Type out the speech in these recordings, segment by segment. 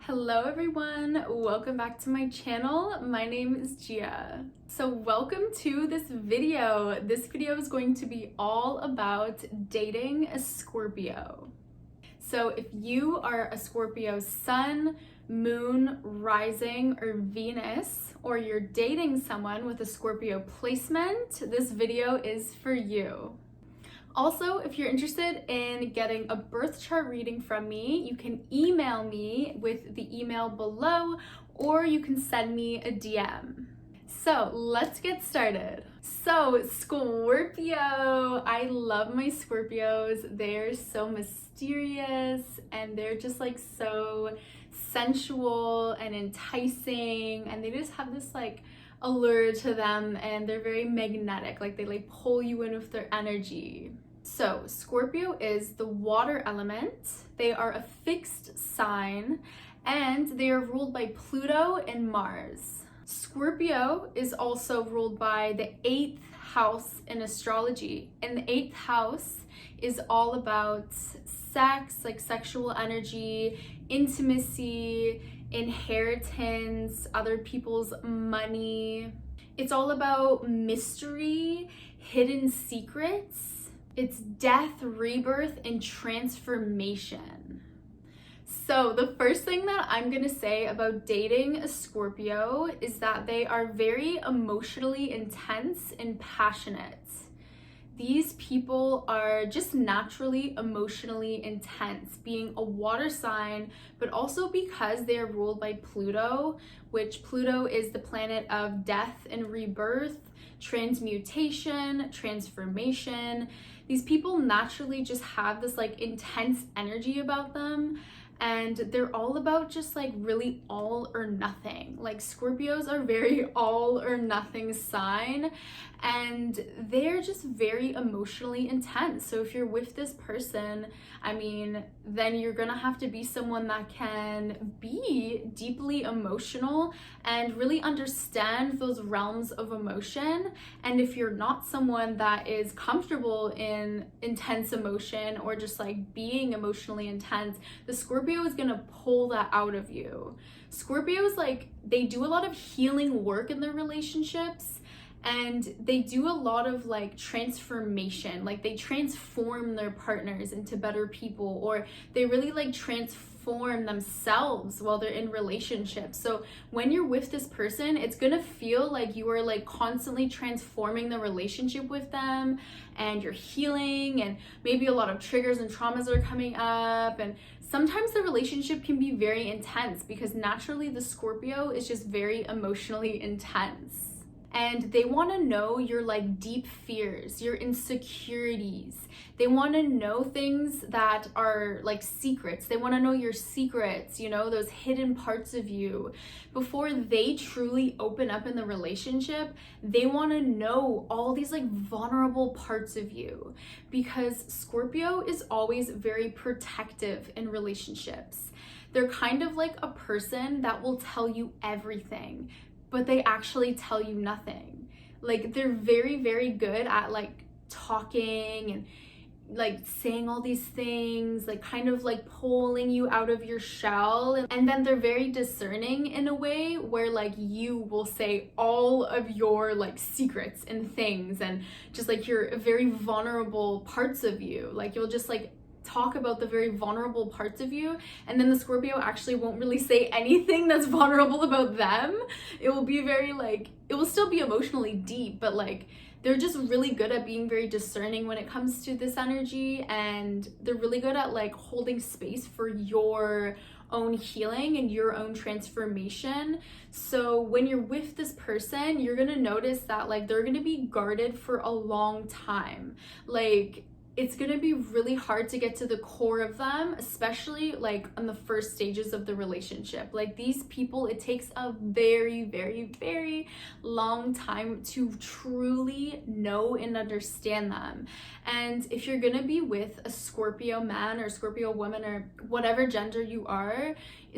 Hello everyone, welcome back to my channel. My name is Gia. So welcome to this video. This video is going to be all about dating a Scorpio. So if you are a Scorpio Sun, Moon, Rising, or Venus, or you're dating someone with a Scorpio placement, this video is for you. Also, if you're interested in getting a birth chart reading from me, you can email me with the email below, or you can send me a DM. So let's get started. So Scorpio, I love my Scorpios. They're so mysterious and they're just like so sensual and enticing, and they just have this like allure to them, and they're very magnetic, like they like pull you in with their energy. So Scorpio is the water element. They are a fixed sign and they are ruled by Pluto and Mars. Scorpio is also ruled by the 8th house in astrology, and the 8th house is all about sex, like sexual energy, intimacy, inheritance, other people's money. It's all about mystery, hidden secrets. It's death, rebirth, and transformation. So the first thing that I'm gonna say about dating a Scorpio is that they are very emotionally intense and passionate. These people are just naturally emotionally intense, being a water sign, but also because they are ruled by Pluto, which Pluto is the planet of death and rebirth, transmutation, transformation. These people naturally just have this like intense energy about them, and they're all about just like really all or nothing. Like Scorpios are very all or nothing sign, and they're just very emotionally intense. So if you're with this person, I mean, then you're gonna have to be someone that can be deeply emotional and really understand those realms of emotion. And if you're not someone that is comfortable in intense emotion or just like being emotionally intense, the Scorpio is gonna pull that out of you. Scorpios, like, they do a lot of healing work in their relationships, and they do a lot of like transformation. Like they transform their partners into better people, or they really like transform themselves while they're in relationships. So when you're with this person, it's gonna feel like you are like constantly transforming the relationship with them, and you're healing, and maybe a lot of triggers and traumas are coming up. And sometimes the relationship can be very intense because naturally the Scorpio is just very emotionally intense. And they want to know your like deep fears, your insecurities. They want to know things that are like secrets. They want to know your secrets, you know, those hidden parts of you. Before they truly open up in the relationship, they want to know all these like vulnerable parts of you, because Scorpio is always very protective in relationships. They're kind of like a person that will tell you everything, but they actually tell you nothing. Like they're very, very good at like talking and like saying all these things, like kind of like pulling you out of your shell. And then they're very discerning in a way where like you will say all of your like secrets and things, and just like your very vulnerable parts of you. Like you'll just like talk about the very vulnerable parts of you, and then the Scorpio actually won't really say anything that's vulnerable about them. It will be very like, it will still be emotionally deep, but like they're just really good at being very discerning when it comes to this energy, and they're really good at like holding space for your own healing and your own transformation. So when you're with this person, you're gonna notice that like they're gonna be guarded for a long time. Like it's gonna be really hard to get to the core of them, especially like on the first stages of the relationship. Like these people, it takes a very, very, very long time to truly know and understand them. And if you're gonna be with a Scorpio man or Scorpio woman or whatever gender you are,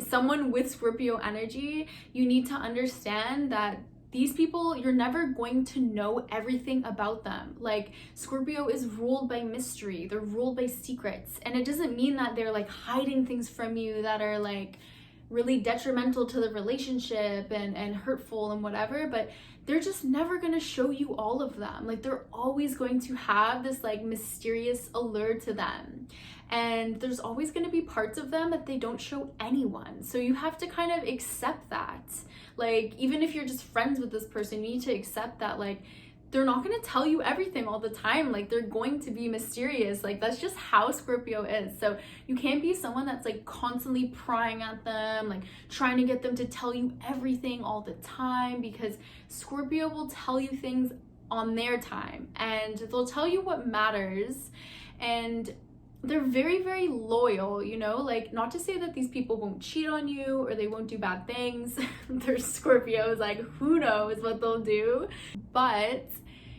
someone with Scorpio energy, you need to understand that these people, you're never going to know everything about them. Like Scorpio is ruled by mystery, they're ruled by secrets, and it doesn't mean that they're like hiding things from you that are like really detrimental to the relationship and hurtful and whatever, but they're just never going to show you all of them. Like, they're always going to have this like mysterious allure to them. And there's always going to be parts of them that they don't show anyone. So you have to kind of accept that. Like, even if you're just friends with this person, you need to accept that, like, they're not going to tell you everything all the time. Like, they're going to be mysterious. Like, that's just how Scorpio is. So you can't be someone that's like constantly prying at them, like trying to get them to tell you everything all the time, because Scorpio will tell you things on their time and they'll tell you what matters. And they're very, very loyal, you know, like, not to say that these people won't cheat on you or they won't do bad things. They're Scorpios, like, who knows what they'll do. But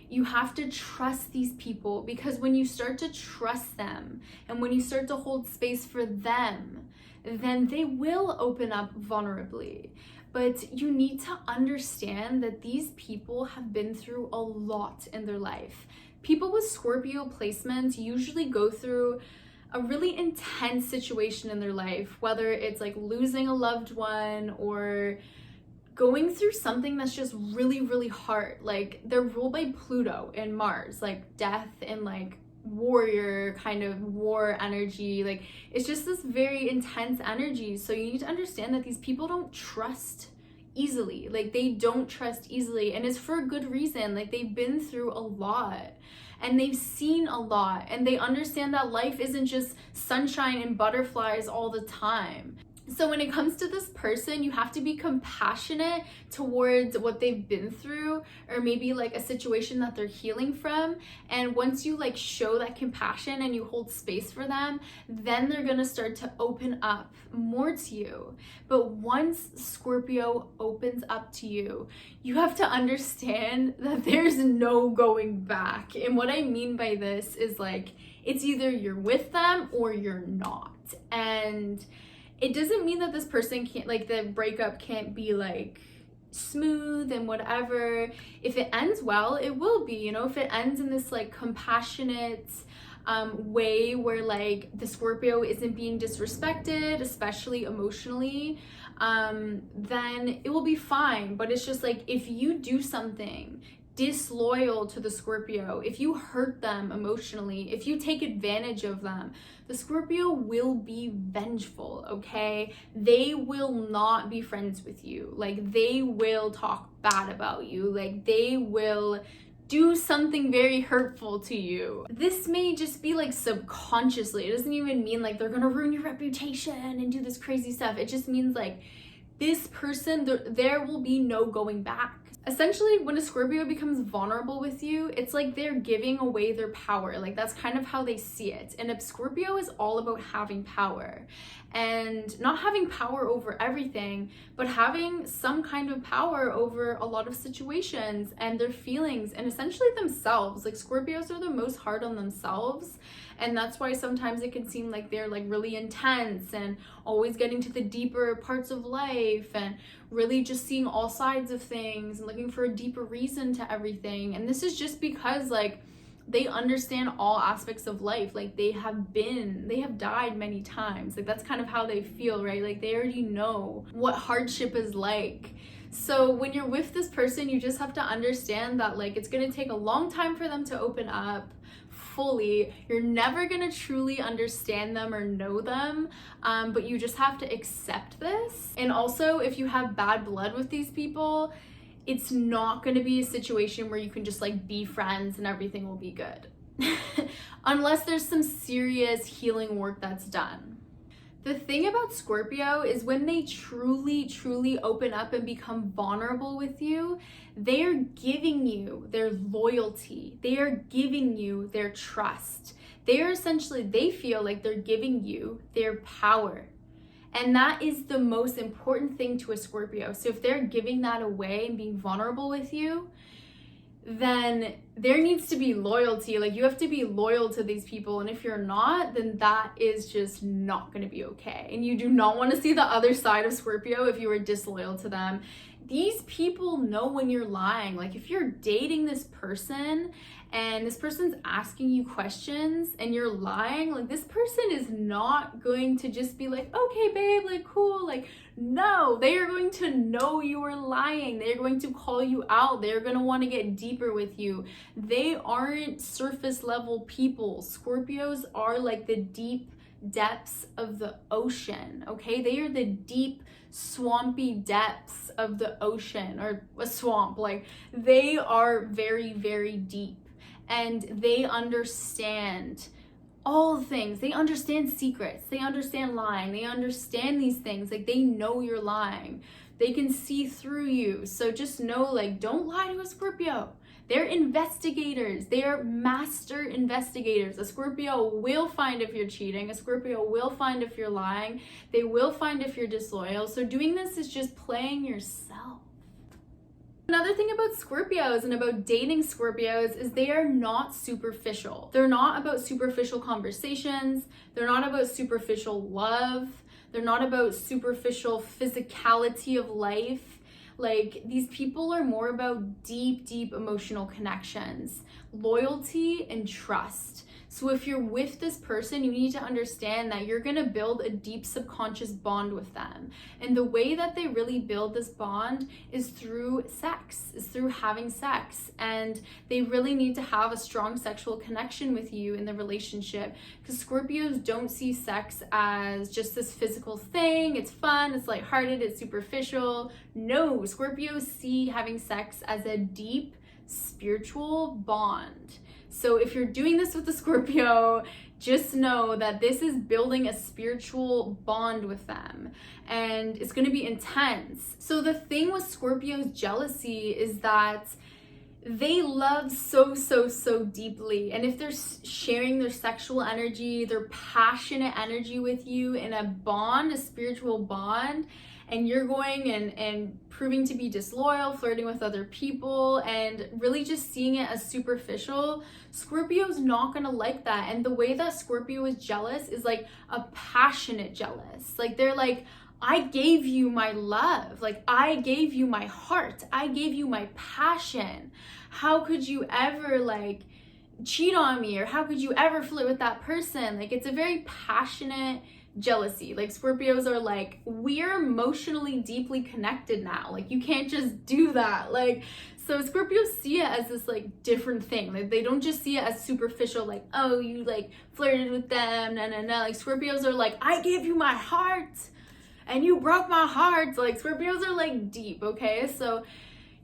you have to trust these people, because when you start to trust them and when you start to hold space for them, then they will open up vulnerably. But you need to understand that these people have been through a lot in their life. People with Scorpio placements usually go through a really intense situation in their life, whether it's like losing a loved one or going through something that's just really, really hard. Like, they're ruled by Pluto and Mars, like death and like warrior kind of war energy. Like, it's just this very intense energy. So you need to understand that these people don't trust easily. Like, they don't trust easily, and it's for a good reason. Like, they've been through a lot and they've seen a lot, and they understand that life isn't just sunshine and butterflies all the time. So when it comes to this person, you have to be compassionate towards what they've been through, or maybe like a situation that they're healing from. And once you like show that compassion and you hold space for them, then they're gonna start to open up more to you. But once Scorpio opens up to you, you have to understand that there's no going back. And what I mean by this is, like, it's either you're with them or you're not. And it doesn't mean that this person can't, like, the breakup can't be like smooth and whatever. If it ends well, it will be, you know. If it ends in this like compassionate way where like the Scorpio isn't being disrespected, especially emotionally, then it will be fine. But it's just like, if you do something disloyal to the Scorpio, if you hurt them emotionally, if you take advantage of them, the Scorpio will be vengeful, okay? They will not be friends with you. Like, they will talk bad about you. Like, they will do something very hurtful to you. This may just be like subconsciously. It doesn't even mean like they're gonna ruin your reputation and do this crazy stuff. It just means like this person, there will be no going back. Essentially, when a Scorpio becomes vulnerable with you, it's like they're giving away their power. Like, that's kind of how they see it. And a Scorpio is all about having power, and not having power over everything, but having some kind of power over a lot of situations and their feelings and essentially themselves. Like, Scorpios are the most hard on themselves, and that's why sometimes it can seem like they're like really intense and always getting to the deeper parts of life and really just seeing all sides of things and looking for a deeper reason to everything. And this is just because like they understand all aspects of life. Like, they have died many times. Like, that's kind of how they feel, right? Like, they already know what hardship is like. So when you're with this person, you just have to understand that like it's gonna take a long time for them to open up fully. You're never gonna truly understand them or know them, but you just have to accept this. And also, if you have bad blood with these people, it's not going to be a situation where you can just like be friends and everything will be good. Unless there's some serious healing work that's done. The thing about Scorpio is when they truly, truly open up and become vulnerable with you, they are giving you their loyalty. They are giving you their trust. They are essentially, they feel like they're giving you their power. And that is the most important thing to a Scorpio. So if they're giving that away and being vulnerable with you, then there needs to be loyalty. Like, you have to be loyal to these people. And if you're not, then that is just not going to be okay. And you do not want to see the other side of Scorpio if you are disloyal to them. these people know when you're lying. Like if you're dating this person and this person's asking you questions and you're lying, like this person is not going to just be like, okay babe, like cool, like no, they are going to know you are lying. They're going to call you out. They're going to want to get deeper with you. They aren't surface level people. Scorpios are like the deep depths of the ocean, okay? They are the deep swampy depths of the ocean, or a swamp. Like they are very, very deep, and they understand all things. They understand secrets. They understand lying. They understand these things. Like they know you're lying. They can see through you. So just know, like, don't lie to a Scorpio. They're investigators. They are master investigators. A Scorpio will find if you're cheating. A Scorpio will find if you're lying. They will find if you're disloyal. So doing this is just playing yourself. Another thing about Scorpios and about dating Scorpios is they are not superficial. They're not about superficial conversations. They're not about superficial love. They're not about superficial physicality of life. Like these people are more about deep, deep emotional connections, loyalty and trust. So if you're with this person, you need to understand that you're going to build a deep subconscious bond with them. And the way that they really build this bond is through sex, is through having sex. And they really need to have a strong sexual connection with you in the relationship, because Scorpios don't see sex as just this physical thing. It's fun, it's lighthearted, it's superficial. No, Scorpios see having sex as a deep spiritual bond. So if you're doing this with the Scorpio, just know that this is building a spiritual bond with them, and it's going to be intense. So the thing with Scorpio's jealousy is that they love so deeply. And if they're sharing their sexual energy, their passionate energy with you in a bond, a spiritual bond, and you're going and proving to be disloyal, flirting with other people, and really just seeing it as superficial, Scorpio's not gonna like that. And the way that Scorpio is jealous is like a passionate jealous. Like they're like, I gave you my love. Like I gave you my heart. I gave you my passion. How could you ever like cheat on me? Or how could you ever flirt with that person? Like it's a very passionate jealousy. Like Scorpios are like, we're emotionally deeply connected now. Like you can't just do that. Like, so Scorpios see it as this like different thing. Like they don't just see it as superficial, like, oh, you like flirted with them, no. Like Scorpios are like, I gave you my heart and you broke my heart. So, like Scorpios are like deep, okay? So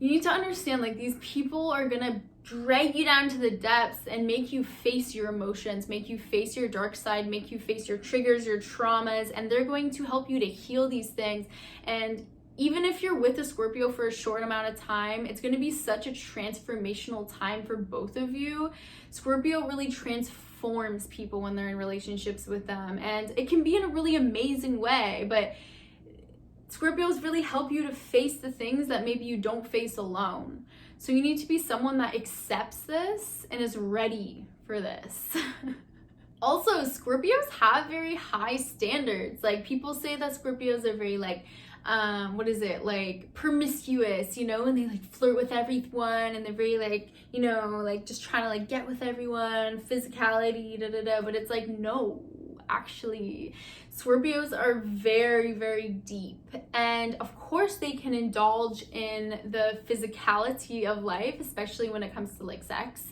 you need to understand, like, these people are gonna drag you down to the depths and make you face your emotions, make you face your dark side, make you face your triggers, your traumas, and they're going to help you to heal these things. And even if you're with a Scorpio for a short amount of time, it's going to be such a transformational time for both of you. Scorpio really transforms people when they're in relationships with them, and it can be in a really amazing way, but Scorpios really help you to face the things that maybe you don't face alone. So you need to be someone that accepts this and is ready for this. Also, Scorpios have very high standards. Like people say that Scorpios are very like, like promiscuous, you know, and they like flirt with everyone, and they're very like, you know, like just trying to like get with everyone, physicality, but it's like, no, actually, Scorpios are very, very deep. And of course they can indulge in the physicality of life, especially when it comes to like sex,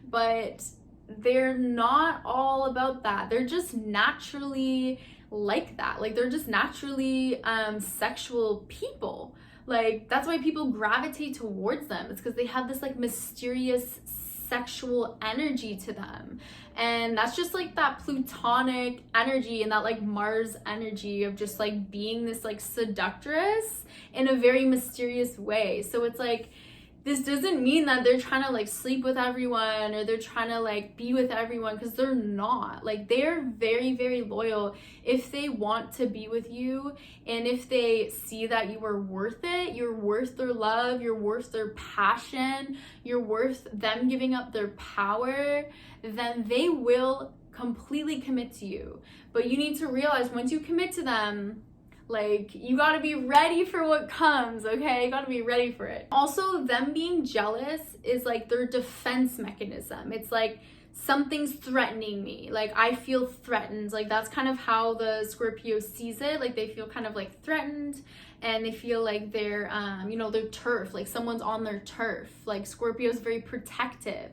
but they're not all about that. They're just naturally like that. Like they're just naturally sexual people. Like that's why people gravitate towards them. It's because they have this like mysterious sexual energy to them, and that's just like that plutonic energy and that like Mars energy of just like being this like seductress in a very mysterious way. So it's like, this doesn't mean that they're trying to like sleep with everyone or they're trying to like be with everyone, because they're not. Like they're very, very loyal if they want to be with you, and if they see that you are worth it, you're worth their love, you're worth their passion, you're worth them giving up their power, then they will completely commit to you. But you need to realize, once you commit to them, Like, you gotta be ready for what comes, okay? You gotta be ready for it. Also, them being jealous is like their defense mechanism. It's like, something's threatening me. Like, I feel threatened. Like, that's kind of how the Scorpio sees it. Like, they feel kind of like threatened, and they feel like they're, their turf. Like, someone's on their turf. Like, Scorpio's very protective.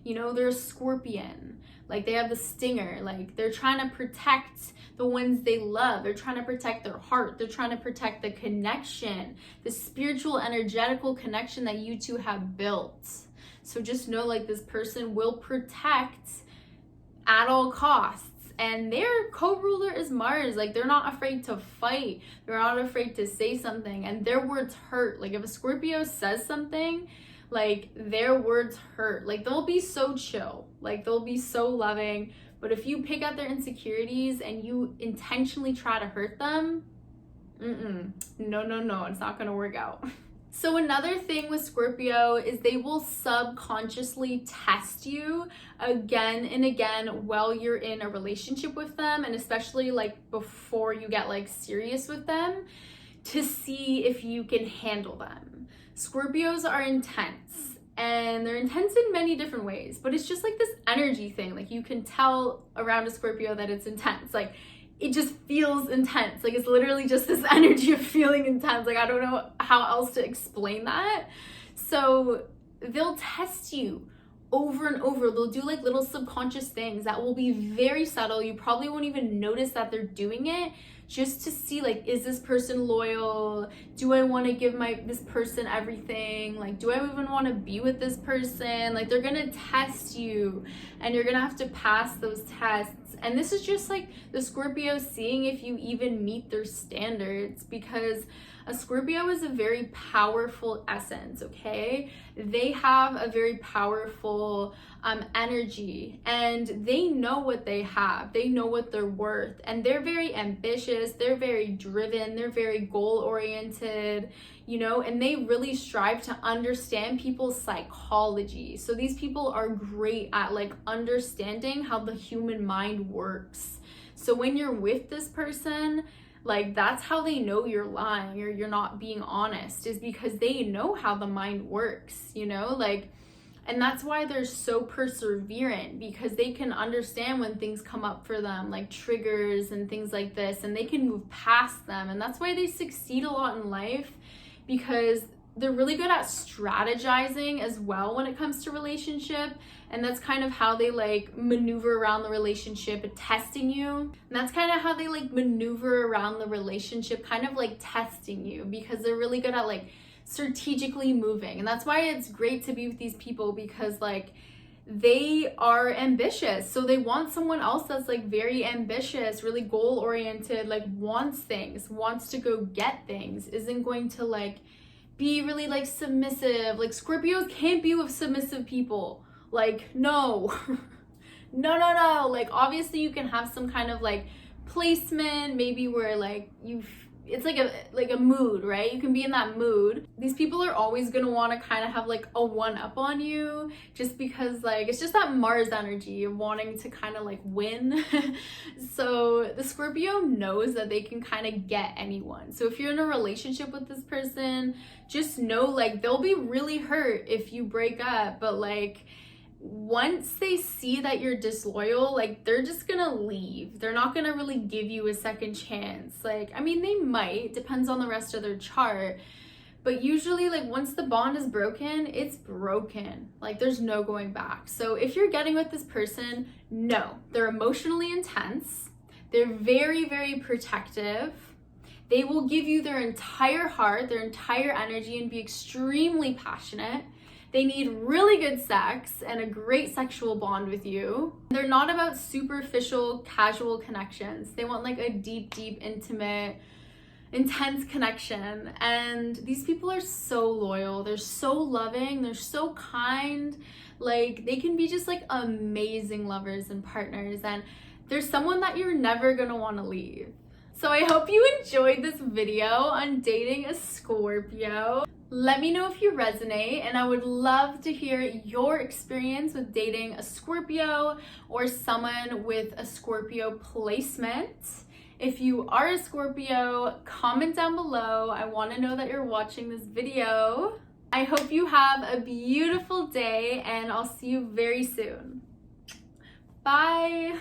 They're a scorpion. Like, they have the stinger. Like, they're trying to protect the ones they love. They're trying to protect their heart. They're trying to protect the connection, the spiritual, energetical connection that you two have built. So just know, like, this person will protect at all costs. And their co-ruler is Mars. Like, they're not afraid to fight. They're not afraid to say something. And their words hurt. Like, if a Scorpio says something, like, their words hurt. Like, they'll be so chill. Like, they'll be so loving. But if you pick at their insecurities and you intentionally try to hurt them, no, it's not gonna work out. So another thing with Scorpio is they will subconsciously test you again and again while you're in a relationship with them, and especially like before you get like serious with them, to see if you can handle them. Scorpios are intense, and they're intense in many different ways, but it's just like this energy thing. Like, you can tell around a Scorpio that it's intense. Like, it just feels intense. Like, it's literally just this energy of feeling intense. Like, I don't know how else to explain that. So they'll test you over and over. They'll do like little subconscious things that will be very subtle. You probably won't even notice that they're doing it, just to see, like, is this person loyal? Do I want to give this person everything? Like, do I even want to be with this person? Like, they're gonna test you, and you're gonna have to pass those tests. And this is just like the Scorpio seeing if you even meet their standards, because a Scorpio is a very powerful essence, okay? They have a very powerful energy, and they know what they have. They know what they're worth, and they're very ambitious. They're very driven. They're very goal-oriented, and they really strive to understand people's psychology. So these people are great at like understanding how the human mind works. So when you're with this person, like, that's how they know you're lying or you're not being honest, is because they know how the mind works, like, and that's why they're so perseverant, because they can understand when things come up for them, like triggers and things like this, and they can move past them. And that's why they succeed a lot in life, because they're really good at strategizing as well when it comes to relationship. And that's kind of how they like maneuver around the relationship, testing you. And that's kind of how they like maneuver around the relationship, kind of like testing you, because they're really good at like strategically moving. And that's why it's great to be with these people, because like they are ambitious. So they want someone else that's like very ambitious, really goal oriented, like wants things, wants to go get things, isn't going to like be really like submissive. Like, Scorpios can't be with submissive people. Like, no. no. Like, obviously you can have some kind of like placement, maybe where like it's like a mood, right? You can be in that mood. These people are always gonna want to kind of have like a one-up on you, just because like it's just that Mars energy of wanting to kind of like win. So the Scorpio knows that they can kind of get anyone. So if you're in a relationship with this person, just know like they'll be really hurt if you break up, but like once they see that you're disloyal, like they're just gonna leave. They're not gonna really give you a second chance. Like, I mean, they might, depends on the rest of their chart, but usually like once the bond is broken, it's broken. Like, there's no going back. So if you're getting with this person, no, they're emotionally intense. They're very, very protective. They will give you their entire heart, their entire energy, and be extremely passionate. They need really good sex and a great sexual bond with you. They're not about superficial, casual connections. They want like a deep, intimate, intense connection. And these people are so loyal. They're so loving. They're so kind. Like, they can be just like amazing lovers and partners. And there's someone that you're never gonna want to leave. So I hope you enjoyed this video on dating a Scorpio. Let me know if you resonate, and I would love to hear your experience with dating a Scorpio or someone with a Scorpio placement. If you are a Scorpio, comment down below. I want to know that you're watching this video. I hope you have a beautiful day, and I'll see you very soon. Bye!